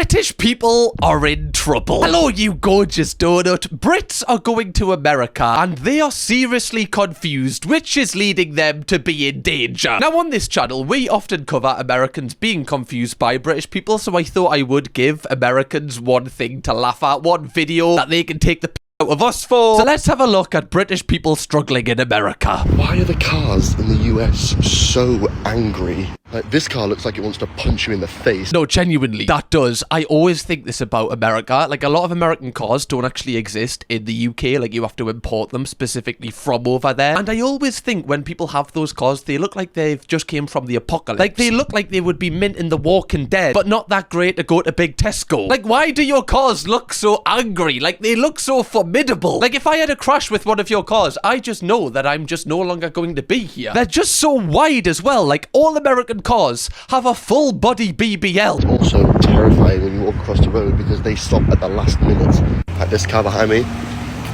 British people are in trouble. Hello, you gorgeous donut. Brits are going to America and they are seriously confused, which is leading them to be in danger. Now, on this channel, we often cover Americans being confused by British people, so I thought I would give Americans one thing to laugh at, one video that they can take the out of us for. So let's have a look at British people struggling in America. Why are the cars in the US so angry? Like, this car looks like it wants to punch you in the face. No, genuinely, that does. I always think this about America. Like, a lot of American cars don't actually exist in the UK. Like, you have to import them specifically from over there. And I always think when people have those cars, they look like they've just came from the apocalypse. Like, they look like they would be mint in The Walking Dead, but not that great to go to Big Tesco. Like, why do your cars look so angry? Like, they look so formidable. Like, if I had a crash with one of your cars, I just know that I'm just no longer going to be here. They're just so wide as well. Like, all American cars have a full body BBL. It's also terrifying when you walk across the road because they stop at the last minute. Like, this car behind me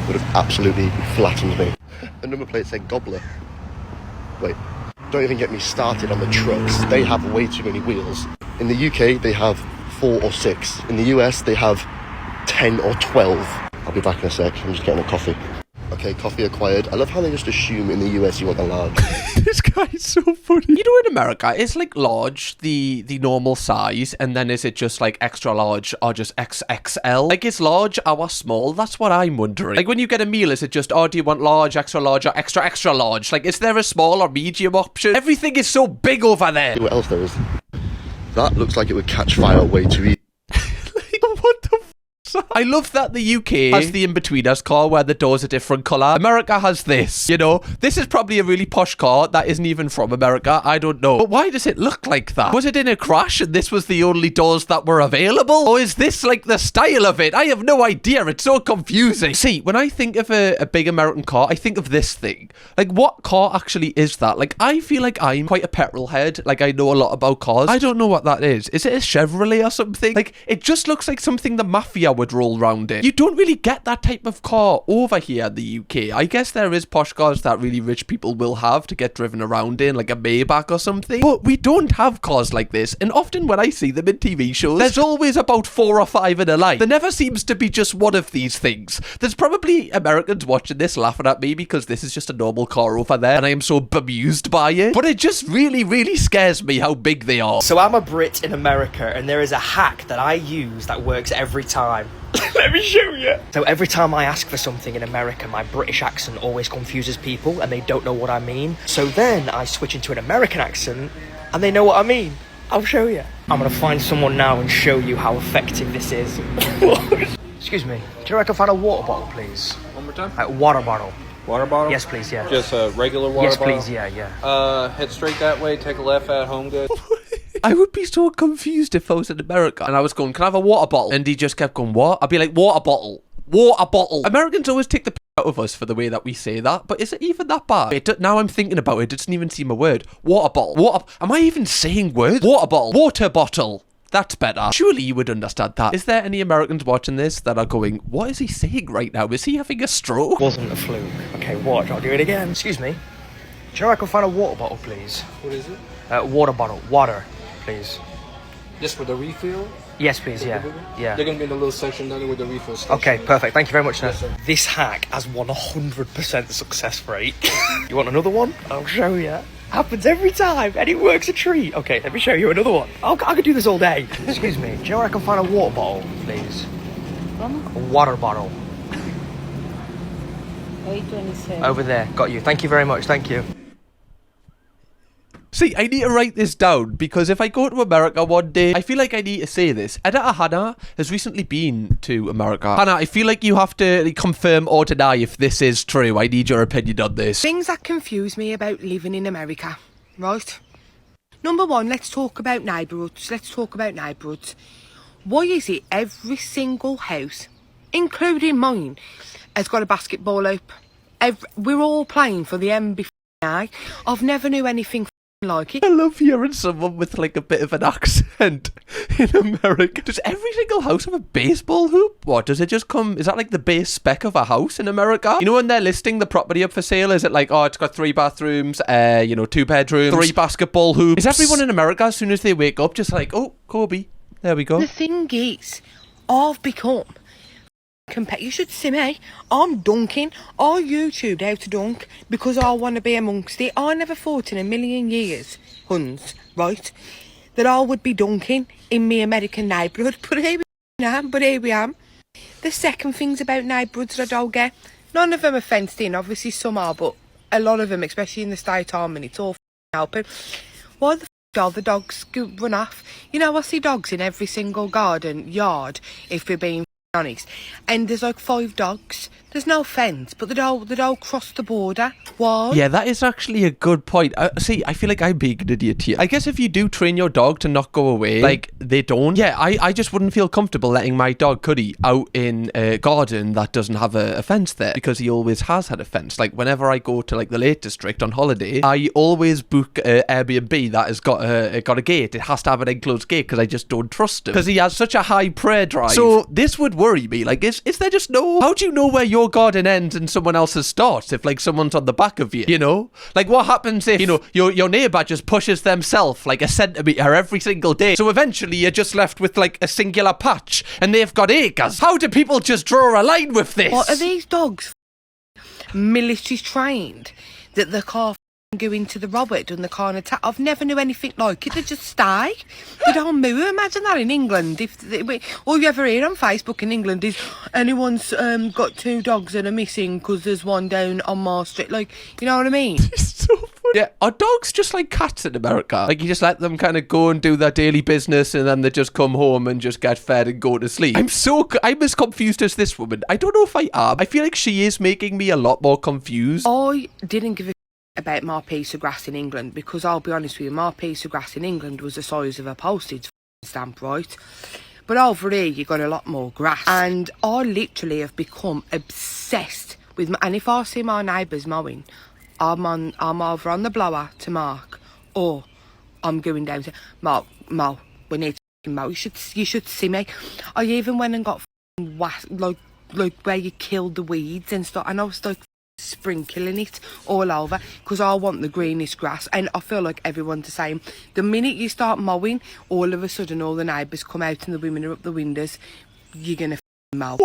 would have absolutely flattened me. The number plate said Gobbler. Wait, don't even get me started on the trucks. They have way too many wheels. In the UK, they have 4 or 6. In the US, they have 10 or 12. I'll be back in a sec. I'm just getting a coffee. Okay, coffee acquired. I love how they just assume in the US you want the large. This guy's so funny. You know, in America, it's like large, the normal size, and then is it just like extra large or just XXL? Like, is large or small? That's what I'm wondering. Like, when you get a meal, is it just, oh, do you want large, extra large, or extra, extra large? Like, is there a small or medium option? Everything is so big over there. See what else there is? That looks like it would catch fire way too easy. Like, what the I love that the UK has the in-betweeners car where the doors are different colour. America has this, you know. This is probably a really posh car that isn't even from America. I don't know. But why does it look like that? Was it in a crash and this was the only doors that were available? Or is this like the style of it? I have no idea. It's so confusing. See, when I think of a big American car, I think of this thing. Like, what car actually is that? Like, I feel like I'm quite a petrol head. Like, I know a lot about cars. I don't know what that is. Is it a Chevrolet or something? Like, it just looks like something the mafia would roll around in. You don't really get that type of car over here in the UK. I guess there is posh cars that really rich people will have to get driven around in, like a Maybach or something. But we don't have cars like this. And often when I see them in TV shows, there's always about 4 or 5 in a line. There never seems to be just one of these things. There's probably Americans watching this laughing at me because this is just a normal car over there and I am so bemused by it. But it just really, really scares me how big they are. So I'm a Brit in America and there is a hack that I use that works every time. Let me show you. So every time I ask for something in America, my British accent always confuses people and they don't know what I mean. So then I switch into an American accent and they know what I mean. I'll show you. I'm gonna find someone now and show you how effective this is. Excuse me, do you reckon I can find a water bottle, please? One more time? Water bottle. Water bottle? Yes, please, yeah. Just a regular water yes, bottle? Yes, please, yeah. Head straight that way, take a left at Home Goods. I would be so confused if I was in America and I was going, can I have a water bottle? And he just kept going, what? I'd be like, water bottle. Water bottle. Americans always take the out of us for the way that we say that, but is it even that bad? Now I'm thinking about it, it doesn't even seem a word. Water bottle. Am I even saying words? Water bottle. Water bottle. That's better. Surely you would understand that. Is there any Americans watching this that are going, what is he saying right now? Is he having a stroke? Wasn't a fluke. Okay, watch. I'll do it again. Excuse me. Do you know I can find a water bottle, please? What is it? Water bottle. Water, please. Just for the refill? Yes, please, yeah. Yeah. They're going to be in the little section down there with the refill station. Okay, perfect. Thank you very much, sir. Yes, sir. This hack has 100% success rate. You want another one? I'll show you. Happens every time, and it works a treat. Okay, let me show you another one. I could do this all day. Excuse me, do you know where I can find a water bottle, please? A water bottle. 827. Over there. Got you. Thank you very much. Thank you. See, I need to write this down because if I go to America one day, I feel like I need to say this. Editor Hannah has recently been to America. Hannah, I feel like you have to confirm or deny if this is true. I need your opinion on this. Things that confuse me about living in America, right? Number one, let's talk about neighbourhoods. Why is it every single house, including mine, has got a basketball hoop? We're all playing for the NBA. I've never knew anything like it. I love hearing someone with like a bit of an accent in America. Does every single house have a baseball hoop? What, does it just come, is that like the base spec of a house in America? You know when they're listing the property up for sale, is it like, oh, it's got 3 bathrooms, 2 bedrooms, 3 basketball hoops? Is everyone in America, as soon as they wake up, just like, oh, Kobe, There we go. The thing is, I've become... You should see me. I'm dunking. I YouTubed how to dunk because I want to be amongst it. I never thought in a million years, Huns, right, that I would be dunking in my American neighbourhood. But here we am. The second things about neighbourhoods that I don't get, none of them are fenced in. Obviously some are, but a lot of them, especially in the state I'm in, it's all helping. Why the all the dogs run off? You know, I see dogs in every single garden yard, if we're being honest, and there's like 5 dogs. There's no fence, but they all cross the border. Why? Yeah, that is actually a good point. See, I feel like I'm being an idiot here. I guess if you do train your dog to not go away, like, they don't. Yeah, I just wouldn't feel comfortable letting my dog, Cuddy, out in a garden that doesn't have a fence there, because he always has had a fence. Like, whenever I go to, like, the Lake District on holiday, I always book an Airbnb that has got a gate. It has to have an enclosed gate, because I just don't trust him, because he has such a high prey drive. So, this would worry me. Like, is there just no... How do you know where your garden ends and someone else's starts if, like, someone's on the back of you, you know? Like, what happens if, you know, your neighbour just pushes themselves like a centimetre every single day, so eventually you're just left with, like, a singular patch and they've got acres? How do people just draw a line with this? What, are these dogs military trained that the car go into the Robert and the car attack? I've never knew anything like it. They just stay. They don't move. Imagine that in England. All you ever hear on Facebook in England is anyone's got 2 dogs that are missing because there's one down on Mar Street. Like, you know what I mean? It's so funny. Yeah, are dogs just like cats in America? Like, you just let them kind of go and do their daily business and then they just come home and just get fed and go to sleep? I'm as confused as this woman. I don't know if I am. I feel like she is making me a lot more confused. I didn't give a about my piece of grass in England, because I'll be honest with you, my piece of grass in England was the size of a postage stamp, right? But over here you got a lot more grass, and I literally have become obsessed with and if I see my neighbours mowing, I'm over on the blower to mark, or I'm going down to mow, we need to mow. You should see me. I even went and got like where you kill the weeds and stuff, and I was like sprinkling it all over because I want the greenish grass, and I feel like everyone's the same. The minute you start mowing, all of a sudden all the neighbours come out and the women are up the windows. You're gonna mow.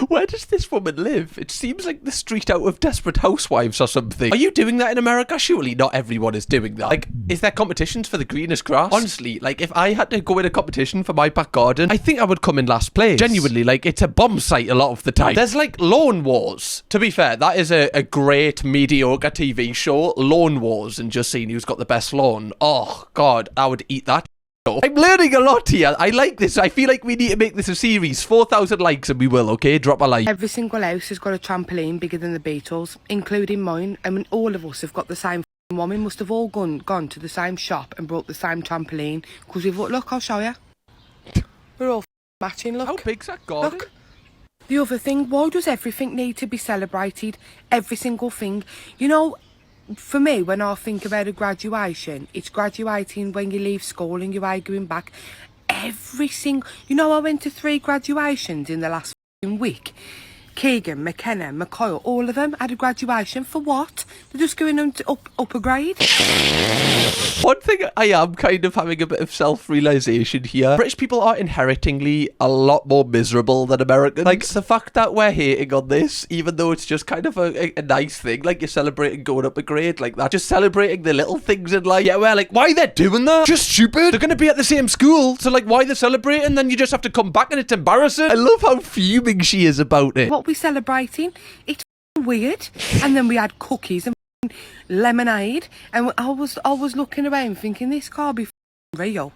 Where does this woman live? It seems like the street out of Desperate Housewives or something. Are you doing that in America? Surely not everyone is doing that. Like, is there competitions for the greenest grass? Honestly, like, if I had to go in a competition for my back garden, I think I would come in last place. Genuinely, like, it's a bomb site a lot of the time. There's, like, lawn wars. To be fair, that is a great mediocre TV show. Lawn wars, and just seeing who's got the best lawn. Oh, God, I would eat that. I'm learning a lot here. I like this. I feel like we need to make this a series. 4,000 likes and we will, okay? Drop a like. Every single house has got a trampoline bigger than the Beatles, including mine. I mean, all of us have got the same one. We must have all gone to the same shop and brought the same trampoline, because we've... Look, I'll show you. We're all matching, look. How big's that garden? Look. The other thing, why does everything need to be celebrated? Every single thing. You know, for me, when I think about a graduation, it's graduating when you leave school and you're going back. Every single... You know, I went to 3 graduations in the last week. Keegan, McKenna, McCoy, all of them had a graduation. For what? They're just going up a grade. One thing I am kind of having a bit of self-realisation here. British people are inherently a lot more miserable than Americans. Like, the fact that we're hating on this, even though it's just kind of a nice thing, like you're celebrating going up a grade like that, just celebrating the little things in life. Yeah, we're like, why they're doing that? Just stupid. They're going to be at the same school, so like, why they're celebrating? Then you just have to come back and it's embarrassing. I love how fuming she is about it. What we celebrating? It's weird. And then we had cookies and lemonade, and I was looking around thinking, this can't be real.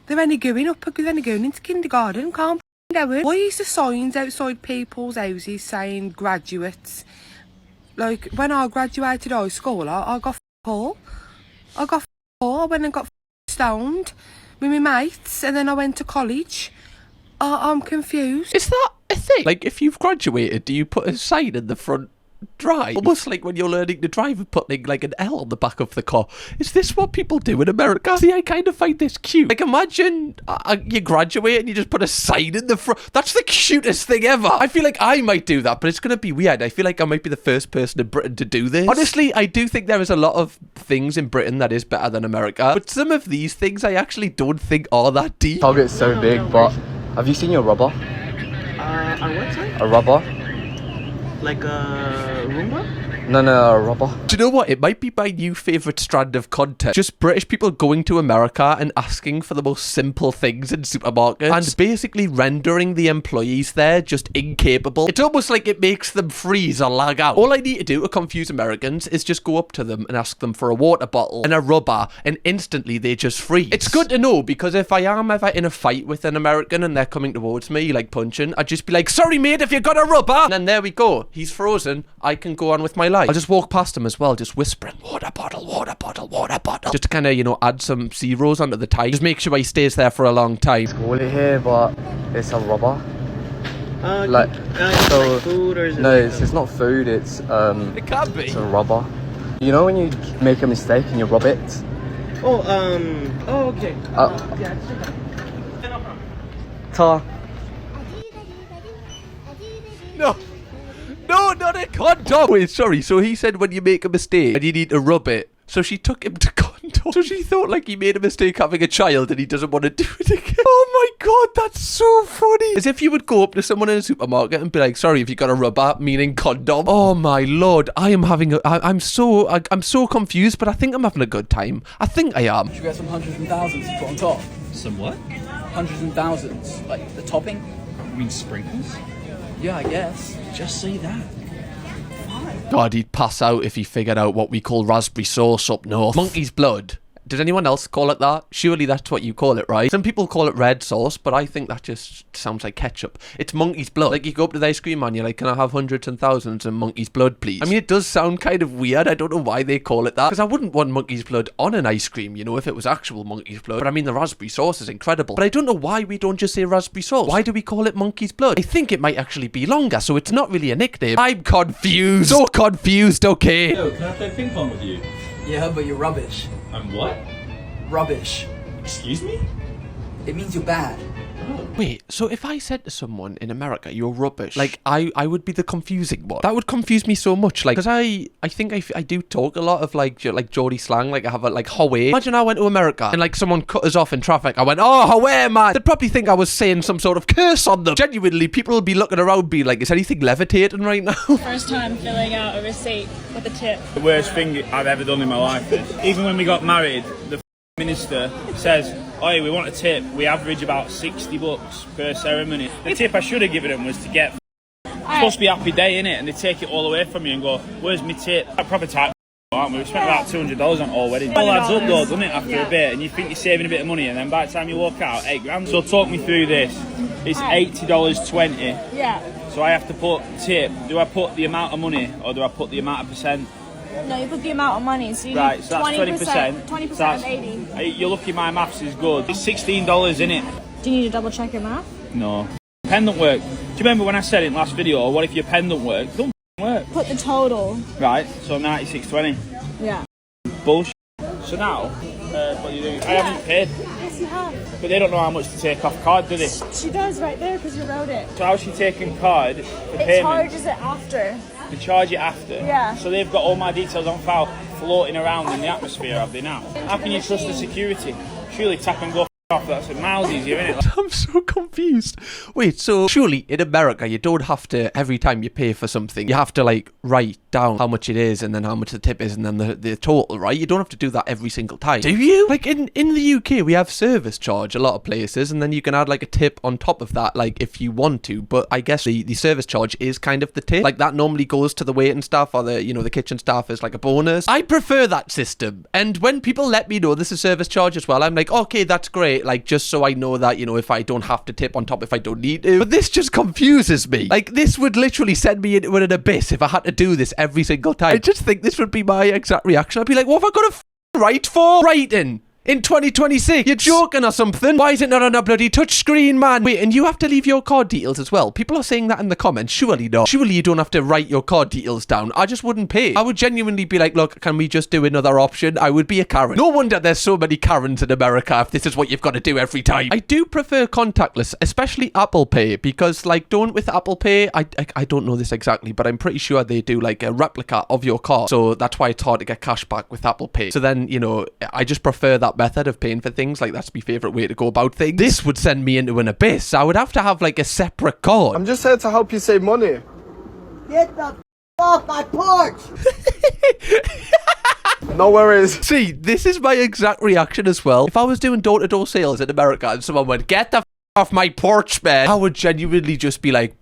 They're only going into kindergarten. Can't go in. Why is the signs outside people's houses saying graduates? Like, when I graduated high school, I got all. I went and got stoned with my mates, and then I went to college. I'm confused. Is that a thing? Like, if you've graduated, do you put a sign in the front drive. Almost like when you're learning to drive and putting like an L on the back of the car. Is this what people do in America? See, I kind of find this cute. Like, imagine you graduate and you just put a sign in the front. That's the cutest thing ever. I feel like I might do that, but it's going to be weird. I feel like I might be the first person in Britain to do this. Honestly, I do think there is a lot of things in Britain that is better than America, but some of these things I actually don't think are that deep. Target's so big, but have you seen your rubber? On what side? A rubber? Like a Roomba? No, a rubber. Do you know what? It might be my new favourite strand of content. Just British people going to America and asking for the most simple things in supermarkets and basically rendering the employees there just incapable. It's almost like it makes them freeze or lag out. All I need to do to confuse Americans is just go up to them and ask them for a water bottle and a rubber, and instantly they just freeze. It's good to know, because if I am ever in a fight with an American and they're coming towards me, like punching, I'd just be like, sorry mate, if you got a rubber. And then there we go. He's frozen. I can go on with my life. I'll just walk past him as well, just whispering, water bottle, water bottle, water bottle. Just to kind of, you know, add some zeros onto the tie. Just make sure he stays there for a long time. Call it here, but it's a rubber. So, So food, or is it no, it's not food. It's It can be. it's a rubber. You know when you make a mistake and you rub it? okay. Ta. No. No, not a condom. Wait, sorry. So he said when you make a mistake and you need to rub it. So she took him to condom. So she thought like he made a mistake having a child and he doesn't want to do it again. Oh my God, that's so funny. As if you would go up to someone in a supermarket and be like, sorry, if you got a rubber, meaning condom. Oh my Lord, I'm so confused, but I think I'm having a good time. I think I am. Should we get some hundreds and thousands to put on top? Some what? Hundreds and thousands. Like the topping? You mean sprinkles? Yeah, I guess. Just say that. God, he'd pass out if he figured out what we call raspberry sauce up north. Monkey's blood. Did anyone else call it that? Surely that's what you call it, right? Some people call it red sauce, but I think that just sounds like ketchup. It's monkey's blood. Like, you go up to the ice cream man, you're like, can I have hundreds and thousands of monkey's blood, please? I mean, it does sound kind of weird. I don't know why they call it that. Because I wouldn't want monkey's blood on an ice cream, you know, if it was actual monkey's blood. But I mean, the raspberry sauce is incredible. But I don't know why we don't just say raspberry sauce. Why do we call it monkey's blood? I think it might actually be longer, so it's not really a nickname. I'm confused. So confused, okay. Yo, can I play ping pong with you? Yeah, but you're rubbish. I'm what? Rubbish. Excuse me? It means you're bad. Wait, so if I said to someone in America, you're rubbish, like, I would be the confusing one. That would confuse me so much, like, because I think I do talk a lot of, like Geordie slang, like, I have a, like, Hawaii. Imagine I went to America and, like, someone cut us off in traffic. I went, oh, Hawaii, man. They'd probably think I was saying some sort of curse on them. Genuinely, people would be looking around being like, is anything levitating right now? First time filling out a receipt with a tip. The worst thing I've ever done in my life. Even when we got married, the minister says, "Oi, we want a tip. We average about $60 per ceremony." The tip I should have given them was to get. It's supposed to be a happy day, innit? And they take it all away from you and go, "Where's my tip?" That proper type, aren't we? We spent about $200 on all weddings. It all adds up though, doesn't it? After a bit, and you think you're saving a bit of money, and then by the time you walk out, $8 grand. So talk me through this. It's $80.20. Yeah. So I have to put tip. Do I put the amount of money or do I put the amount of percent? No, you put the amount of money, so you Right, do so that's 20%. 20% of 80. You're lucky my maths is good. It's $16, isn't it? Do you need to double check your math? No. Pendant work. Do you remember when I said in last video, what if your pendant work? Don't work. Put the total. Right, so 96.20. Yeah. Bullshit. So now, what are you doing? I haven't paid. Yes, you have. But they don't know how much to take off card, do they? She does right there because you wrote it. So how's she taking card for It payment? charges it after. They charge it after? Yeah. So they've got all my details on file floating around in the atmosphere, have they now? How can you trust the security? Surely tap and go off, that's miles easier, isn't it? I'm so confused. Wait, so surely in America you don't have to, every time you pay for something, you have to like write down how much it is and then how much the tip is and then the total, right? You don't have to do that every single time. Do you? Like in the UK we have service charge a lot of places, and then you can add like a tip on top of that, like if you want to, but I guess the service charge is kind of the tip. Like that normally goes to the waiting staff or the kitchen staff as like a bonus. I prefer that system, and when people let me know this is service charge as well, I'm like, okay, that's great, like just so I know that, if I don't have to tip on top if I don't need to. But this just confuses me. Like this would literally send me into an abyss if I had to do this every single time. I just think this would be my exact reaction. I'd be like, what have I got to write for? Writing. In 2026? You're joking or something? Why is it not on a bloody touchscreen, man? Wait, and you have to leave your card details as well. People are saying that in the comments. Surely not. Surely you don't have to write your card details down. I just wouldn't pay. I would genuinely be like, look, can we just do another option? I would be a Karen. No wonder there's so many Karens in America if this is what you've got to do every time. I do prefer contactless, especially Apple Pay, because like don't with Apple Pay, I don't know this exactly, but I'm pretty sure they do like a replica of your card. So that's why it's hard to get cash back with Apple Pay. So then, you know, I just prefer that method of paying for things. Like that's my favorite way to go about things. This would send me into an abyss. I would have to have like a separate card. I'm just here to help you save money. Get the off my porch! No worries. See, this is my exact reaction as well. If I was doing door-to-door sales in America and someone went, get the off my porch, man, I would genuinely just be like,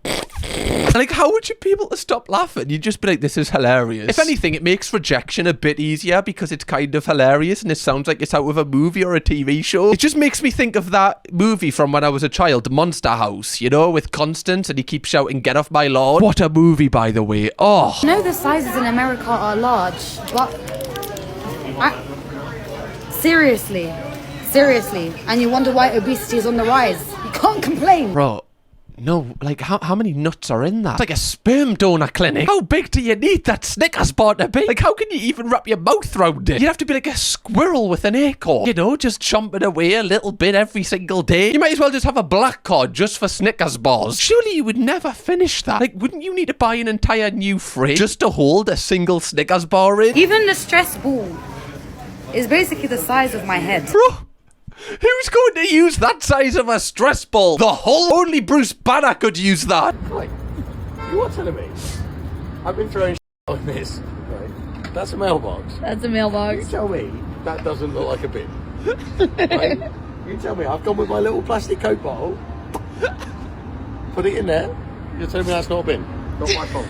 how would you be able to stop laughing? You'd just be like, this is hilarious. If anything, it makes rejection a bit easier because it's kind of hilarious and it sounds like it's out of a movie or a TV show. It just makes me think of that movie from when I was a child, Monster House, you know, with Constance and he keeps shouting, get off my lawn. What a movie, by the way. Oh. I know the sizes in America are large, but seriously, and you wonder why obesity is on the rise. You can't complain. Bro. No, like, how many nuts are in that? It's like a sperm donor clinic. How big do you need that Snickers bar to be? Like, how can you even wrap your mouth around it? You'd have to be like a squirrel with an acorn. You know, just chomping away a little bit every single day. You might as well just have a black card just for Snickers bars. Surely you would never finish that. Like, wouldn't you need to buy an entire new fridge just to hold a single Snickers bar in? Even the stress ball is basically the size of my head. Bro. Who's going to use that size of a stress ball? The Hulk? Only Bruce Banner could use that. Like, you are telling me I've been throwing on this, right? That's a mailbox. That's a mailbox. You tell me that doesn't look like a bin. Right? You tell me I've gone with my little plastic Coke bottle, put it in there. You're telling me that's not a bin. Not my fault.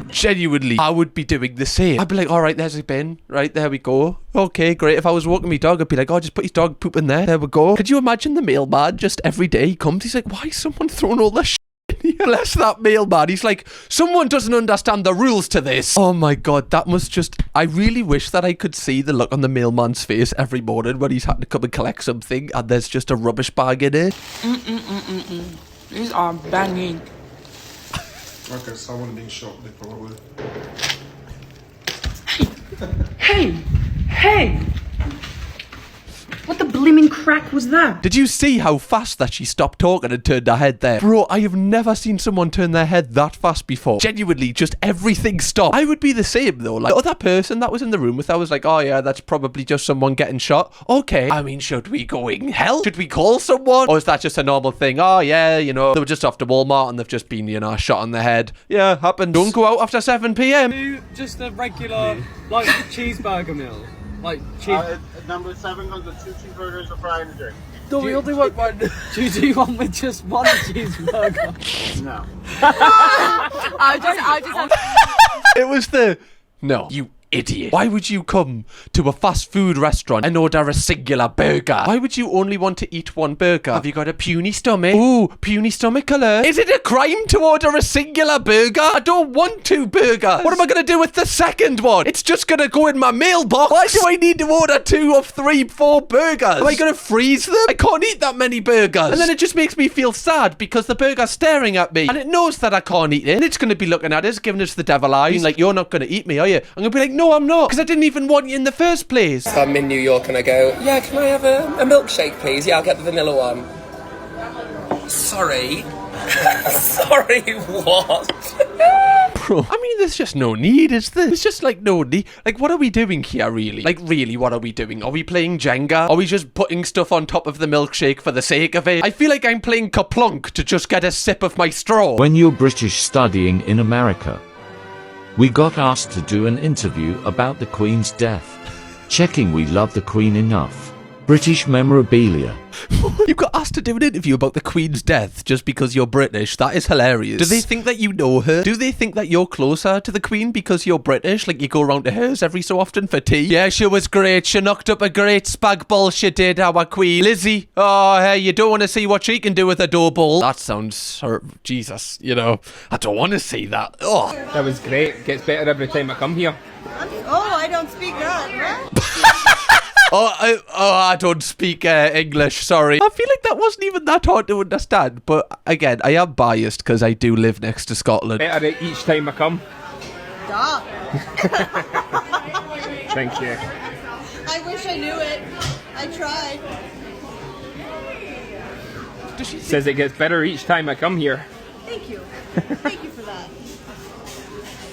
Genuinely, I would be doing the same. I'd be like, all right, there's a bin. Right, there we go. Okay, great. If I was walking my dog, I'd be like, oh, just put his dog poop in there. There we go. Could you imagine the mailman just every day he comes? He's like, why is someone throwing all this shit in here? Bless that mailman. He's like, someone doesn't understand the rules to this. Oh my God, that must just... I really wish that I could see the look on the mailman's face every morning when he's had to come and collect something and there's just a rubbish bag in it. These are banging. Okay, someone being shot, probably. Hey! What the blimmin' crack was that? Did you see how fast that she stopped talking and turned her head there? Bro, I have never seen someone turn their head that fast before. Genuinely, just everything stopped. I would be the same though. Like, the other person that was in the room with her was like, oh yeah, that's probably just someone getting shot. Okay. I mean, should we go in hell? Should we call someone? Or is that just a normal thing? Oh yeah, you know, they were just off to Walmart and they've just been, you know, shot on the head. Yeah, happens. Don't go out after 7 p.m. Just a regular, like, cheeseburger meal. Like, cheese. Number 7 comes with 2 cheeseburgers, a fry, and a drink. No, we only want one. Do you want with just one cheeseburger? No. I just It was the... No, you idiot. Why would you come to a fast food restaurant and order a singular burger? Why would you only want to eat one burger? Have you got a puny stomach? Ooh, puny stomach alert. Is it a crime to order a singular burger? I don't want 2 burgers. What am I going to do with the second one? It's just going to go in my mailbox. Why do I need to order 2 or 3, 4 burgers? Am I going to freeze them? I can't eat that many burgers. And then it just makes me feel sad because the burger's staring at me and it knows that I can't eat it. And it's going to be looking at us, giving us the devil eyes. Being like, you're not going to eat me, are you? I'm going to be like, no, I'm not, because I didn't even want you in the first place. I'm in New York and I go, yeah, can I have a milkshake, please? Yeah, I'll get the vanilla one. Sorry. Sorry, what? Bro, I mean, there's just no need, is there? There's just, like, no need. Like, what are we doing here, really? Like, really, what are we doing? Are we playing Jenga? Are we just putting stuff on top of the milkshake for the sake of it? I feel like I'm playing Kaplunk to just get a sip of my straw. When you're British studying in America, we got asked to do an interview about the Queen's death. Checking we love the Queen enough. British memorabilia. You got asked to do an interview about the Queen's death just because you're British. That is hilarious. Do they think that you know her? Do they think that you're closer to the Queen because you're British? Like you go around to hers every so often for tea? Yeah, she was great. She knocked up a great spag ball. She did, our Queen. Lizzie. Oh, hey, you don't want to see what she can do with a dough ball. That sounds... Jesus, you know. I don't want to see that. Oh. That was great. Gets better every time I come here. Oh, I don't speak that, right? I don't speak English, sorry. I feel like that wasn't even that hard to understand. But again, I am biased because I do live next to Scotland. Better each time I come. Stop. Thank you. I wish I knew it. I tried. Says it gets better each time I come here. Thank you. Thank you for that.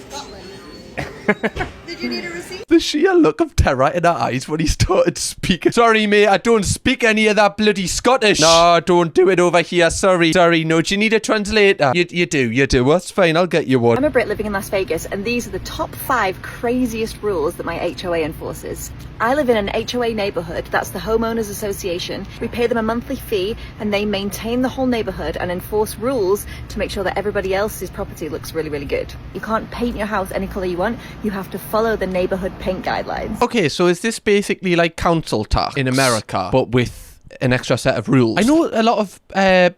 Scotland. Did you need a receipt? The sheer look of terror in her eyes when he started speaking. Sorry, mate, I don't speak any of that bloody Scottish. No, don't do it over here. Sorry. No, do you need a translator? You do. That's fine, I'll get you one. I'm a Brit living in Las Vegas, and these are the top 5 craziest rules that my HOA enforces. I live in an HOA neighborhood, that's the Homeowners Association. We pay them a monthly fee, and they maintain the whole neighborhood and enforce rules to make sure that everybody else's property looks really, really good. You can't paint your house any color you want. You have to follow the neighborhood paint guidelines. Okay, so is this basically like council tax in America, but with an extra set of rules? I know a lot of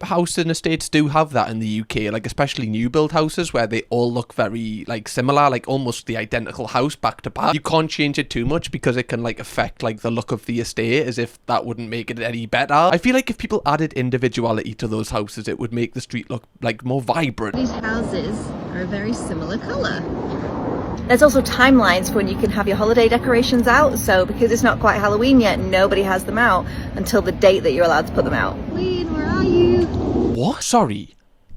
housing estates do have that in the UK, like especially new build houses where they all look very like similar, like almost the identical house back to back. You can't change it too much because it can like affect like the look of the estate, as if that wouldn't make it any better. I feel like if people added individuality to those houses, it would make the street look like more vibrant. These houses are a very similar color. There's also timelines for when you can have your holiday decorations out, so because it's not quite Halloween yet, nobody has them out until the date that you're allowed to put them out. Queen, where are you? What? Sorry.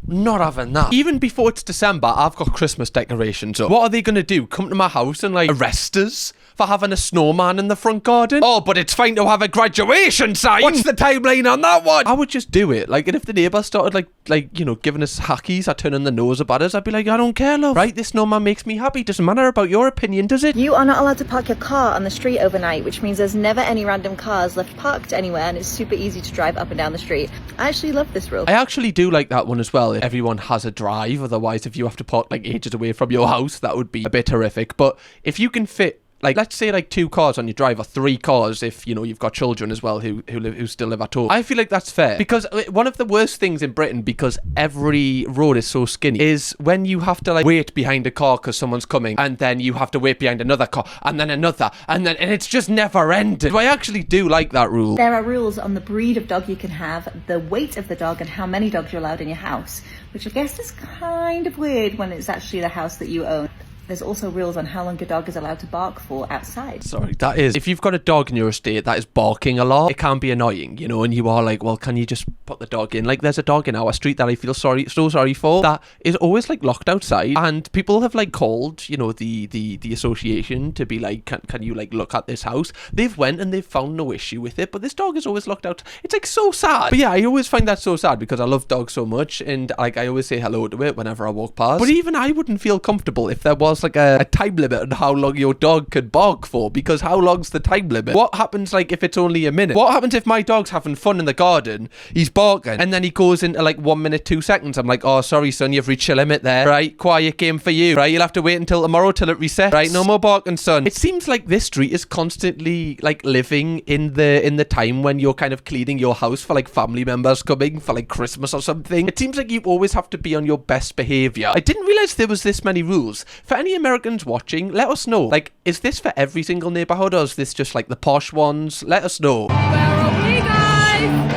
Not having that. Even before it's December, I've got Christmas decorations up. What are they going to do? Come to my house and like arrest us for having a snowman in the front garden? Oh, but it's fine to have a graduation sign. What's the timeline on that one? I would just do it. Like, and if the neighbours started like, you know, giving us hackies or turning the nose up at us, I'd be like, I don't care, love. Right? This snowman makes me happy. Doesn't matter about your opinion, does it? You are not allowed to park your car on the street overnight, which means there's never any random cars left parked anywhere, and it's super easy to drive up and down the street. I actually love this rule. I actually do like that one as well. If everyone has a drive, otherwise if you have to park like ages away from your house, that would be a bit horrific. But if you can fit, like, let's say like 2 cars on your drive, or 3 cars if, you know, you've got children as well who still live at home. I feel like that's fair. Because one of the worst things in Britain, because every road is so skinny, is when you have to like wait behind a car because someone's coming, and then you have to wait behind another car, and then another, and it's just never ended. So I actually do like that rule. There are rules on the breed of dog you can have, the weight of the dog, and how many dogs you're allowed in your house, which I guess is kind of weird when it's actually the house that you own. There's also rules on how long a dog is allowed to bark for outside. Sorry, that is, if you've got a dog in your estate that is barking a lot, it can be annoying, you know, and you are like, well, can you just put the dog in? Like, there's a dog in our street that I feel so sorry for, that is always like locked outside, and people have like called, you know, the association to be like, can you like look at this house? They've went and they've found no issue with it, but this dog is always locked out. It's like so sad. But yeah, I always find that so sad because I love dogs so much, and like I always say hello to it whenever I walk past. But even I wouldn't feel comfortable if there was like a time limit on how long your dog could bark for, because how long's the time limit? What happens like if it's only a minute? What happens if my dog's having fun in the garden, he's barking, and then he goes into like 1 minute 2 seconds? I'm like, oh sorry son, you've reached your limit there, right? Quiet game for you, right? You'll have to wait until tomorrow till it resets, right? No more barking, son. It seems like this street is constantly like living in the time when you're kind of cleaning your house for like family members coming for like Christmas or something. It seems like you always have to be on your best behavior. I didn't realize there was this many rules. For any Americans watching, let us know, like, is this for every single neighborhood, or is this just like the posh ones? Let us know. Where are we, guys?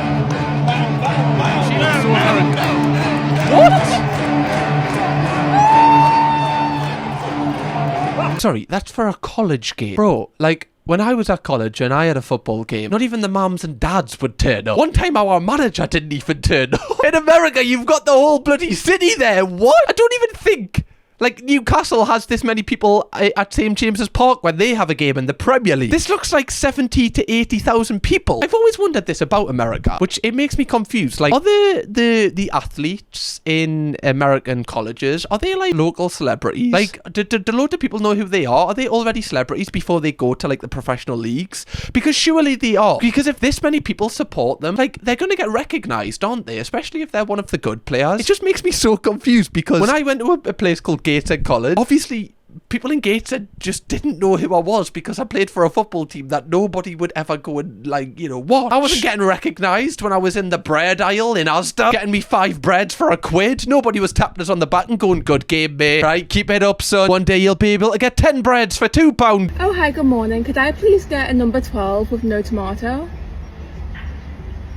What? Sorry, that's for a college game. Bro, like, when I was at college and I had a football game, not even the mums and dads would turn up. One time our manager didn't even turn up. In America, you've got the whole bloody city there. What? I don't even think like Newcastle has this many people at St James's Park when they have a game in the Premier League. This looks like 70 to 80,000 people. I've always wondered this about America, which it makes me confused. Like, are the athletes in American colleges, are they like local celebrities? Like, do a load of people know who they are? Are they already celebrities before they go to like the professional leagues? Because surely they are. Because if this many people support them, like, they're going to get recognised, aren't they? Especially if they're one of the good players. It just makes me so confused, because when I went to a place called Gateshead College, obviously people in Gateshead just didn't know who I was because I played for a football team that nobody would ever go and, like, you know, watch. I wasn't getting recognised when I was in the bread aisle in Asda, getting me 5 breads for £1. Nobody was tapping us on the back and going, good game, mate. Right, keep it up, son. One day you'll be able to get 10 breads for £2. Oh, hi, good morning. Could I please get a number 12 with no tomato?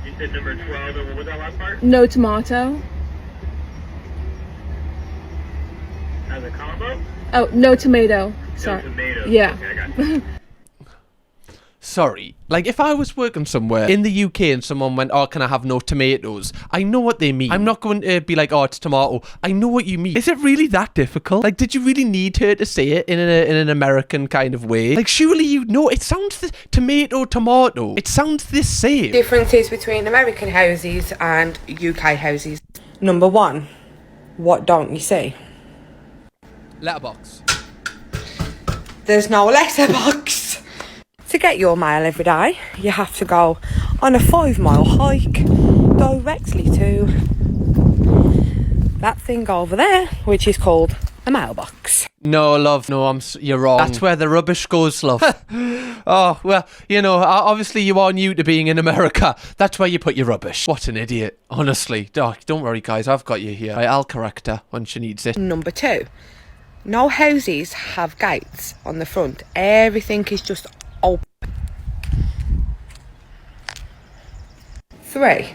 You said number 12, and what was that last part? No tomato. As a combo? Oh, no tomato. Sorry. No tomato. Yeah. Okay, I got you. Sorry. Like, if I was working somewhere in the UK and someone went, oh, can I have no tomatoes? I know what they mean. I'm not going to be like, oh, it's tomato. I know what you mean. Is it really that difficult? Like, did you really need her to say it in an American kind of way? Like, surely you know. It sounds tomato. It sounds the same. Differences between American houses and UK houses. Number 1, what don't you see? Letterbox. There's no letterbox. To get your mail every day, you have to go on a 5-mile hike directly to that thing over there, which is called a mailbox. No, love, no, you're wrong. That's where the rubbish goes, love. Oh, well, you know, obviously you are new to being in America. That's where you put your rubbish. What an idiot, honestly. Oh, don't worry, guys, I've got you here. I'll correct her when she needs it. Number 2, no houses have gates on the front. Everything is just open. 3,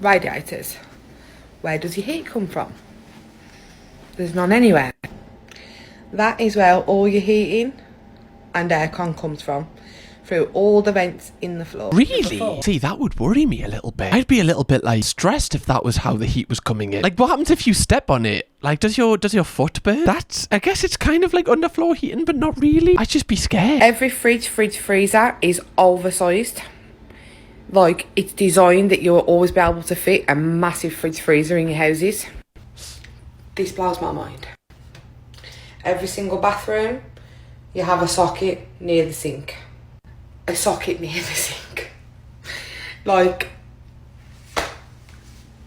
radiators. Where does your heat come from? There's none anywhere. That is where all your heating and aircon comes from, through all the vents in the floor. Really? See, that would worry me a little bit. I'd be a little bit, like, stressed if that was how the heat was coming in. Like, what happens if you step on it? Like, does your foot burn? I guess it's kind of like underfloor heating, but not really. I'd just be scared. Every fridge, freezer is oversized. Like, it's designed that you'll always be able to fit a massive fridge freezer in your houses. This blows my mind. Every single bathroom, you have a socket near the sink. A socket near the sink. Like,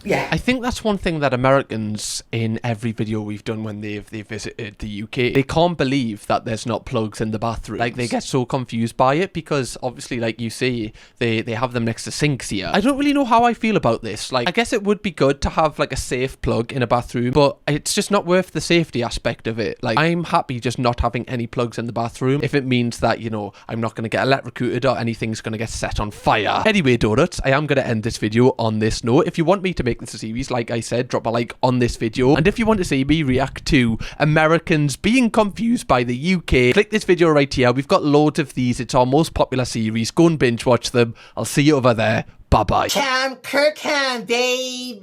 yeah. I think that's one thing that Americans, in every video we've done when they've visited the UK, they can't believe that there's not plugs in the bathroom. Like, they get so confused by it because, obviously, like you say, they have them next to sinks here. I don't really know how I feel about this. Like, I guess it would be good to have, like, a safe plug in a bathroom, but it's just not worth the safety aspect of it. Like, I'm happy just not having any plugs in the bathroom if it means that, you know, I'm not going to get electrocuted or anything's going to get set on fire. Anyway, donuts, I am going to end this video on this note. If you want me to make this a series, like I said, drop a like on this video, and if you want to see me react to Americans being confused by the UK, click this video right here. We've got loads of these. It's our most popular series. Go and binge watch them. I'll see you over there. Bye bye. Cam Kirkham, baby.